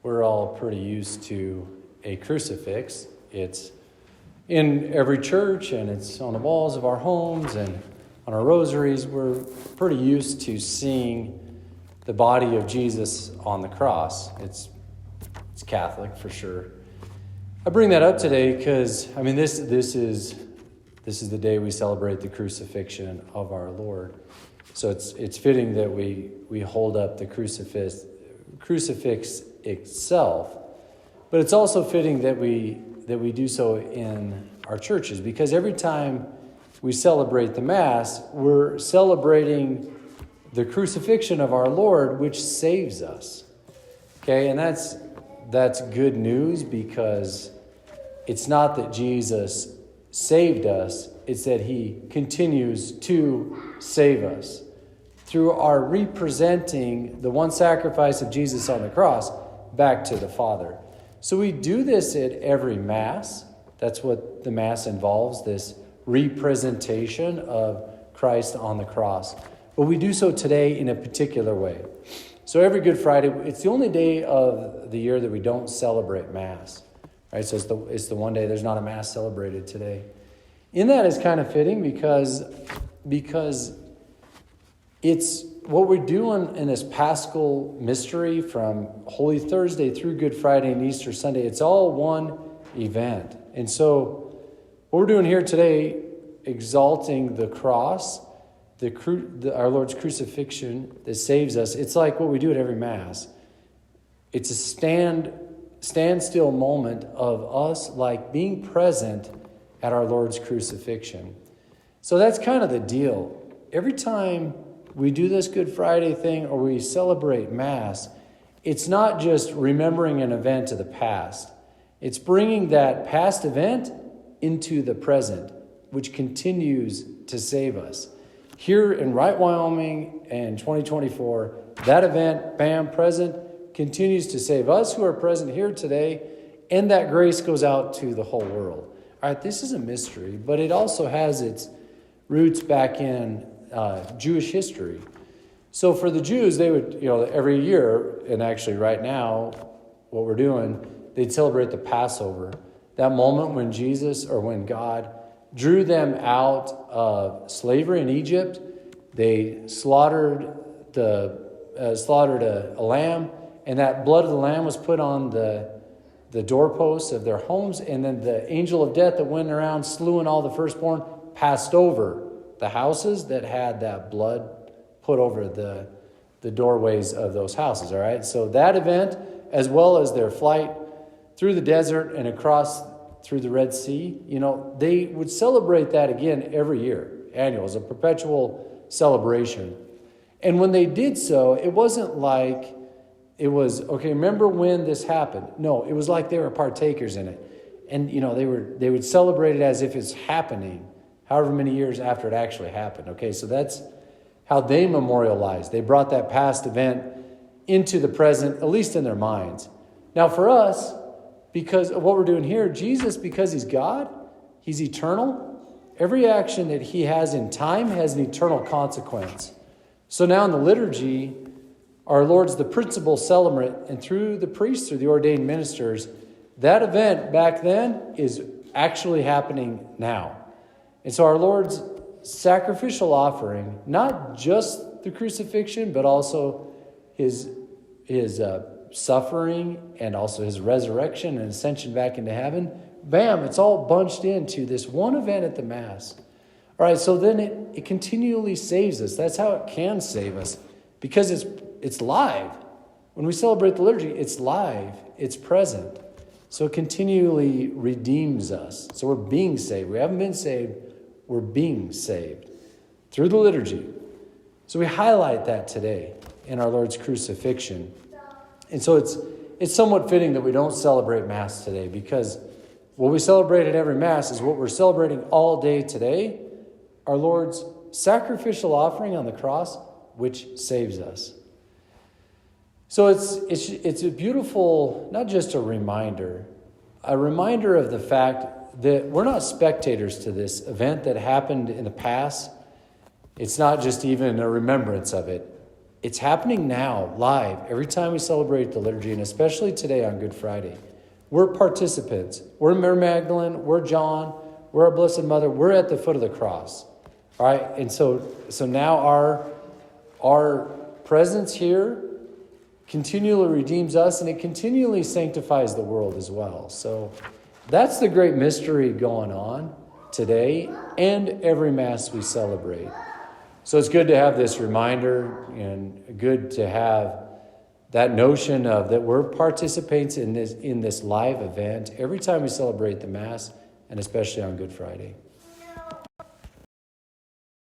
we're all pretty used to a crucifix. It's in every church, and it's on the walls of our homes and on our rosaries. We're pretty used to seeing the body of Jesus on the cross. It's Catholic for sure. I bring that up today because this is the day we celebrate the crucifixion of our Lord. So it's fitting that we hold up the crucifix itself, but it's also fitting that we do so in our churches, because every time we celebrate the Mass, we're celebrating the crucifixion of our Lord, which saves us. Okay, and that's good news, because it's not that Jesus saved us, it's that he continues to save us through our representing the one sacrifice of Jesus on the cross back to the Father. So we do this at every Mass. That's what the Mass involves, this representation of Christ on the cross. But we do so today in a particular way. So every Good Friday, it's the only day of the year that we don't celebrate Mass. Right? So it's the one day there's not a Mass celebrated today. In that is kind of fitting because it's what we're doing in this Paschal mystery from Holy Thursday through Good Friday and Easter Sunday. It's all one event. And so what we're doing here today, exalting the cross, our Lord's crucifixion that saves us, it's like what we do at every Mass. It's a standstill moment of us like being present at our Lord's crucifixion. So that's kind of the deal. Every time we do this Good Friday thing or we celebrate Mass, it's not just remembering an event of the past. It's bringing that past event into the present, which continues to save us. Here in Wright, Wyoming in 2024, that event, bam, present, continues to save us who are present here today, and that grace goes out to the whole world. All right, this is a mystery, but it also has its roots back in Jewish history. So for the Jews, they would, every year, and actually right now, what we're doing, they'd celebrate the Passover. That moment when when God drew them out of slavery in Egypt, they slaughtered a lamb, and that blood of the lamb was put on the doorposts of their homes, and then the angel of death that went around slewing all the firstborn passed over the houses that had that blood put over the doorways of those houses, all right? So that event, as well as their flight through the desert and across through the Red Sea, they would celebrate that again every year, annual. It was a perpetual celebration. And when they did so, it wasn't like it was, okay, remember when this happened? No, it was like they were partakers in it. And, they would celebrate it as if it's happening, however many years after it actually happened. Okay, so that's how they memorialized. They brought that past event into the present, at least in their minds. Now for us, because of what we're doing here, Jesus, because he's God, he's eternal, every action that he has in time has an eternal consequence. So now in the liturgy, our Lord's the principal celebrant, and through the priests, through the ordained ministers, that event back then is actually happening now. And so our Lord's sacrificial offering, not just the crucifixion, but also his suffering and also his resurrection and ascension back into heaven, bam, it's all bunched into this one event at the Mass. All right, so then it continually saves us. That's how it can save us, because it's live. When we celebrate the liturgy, it's live, it's present. So it continually redeems us. So we're being saved. We haven't been saved, we're being saved through the liturgy. So we highlight that today in our Lord's crucifixion. And so it's somewhat fitting that we don't celebrate Mass today, because what we celebrate at every Mass is what we're celebrating all day today, our Lord's sacrificial offering on the cross, which saves us. So it's a beautiful, not just a reminder of the fact that we're not spectators to this event that happened in the past. It's not just even a remembrance of it. It's happening now, live, every time we celebrate the liturgy, and especially today on Good Friday. We're participants. We're Mary Magdalene, we're John, we're our Blessed Mother, we're at the foot of the cross. All right, and so now our presence here continually redeems us, and it continually sanctifies the world as well. So that's the great mystery going on today and every Mass we celebrate. So it's good to have this reminder, and good to have that notion of that we're participants in this live event every time we celebrate the Mass, and especially on Good Friday.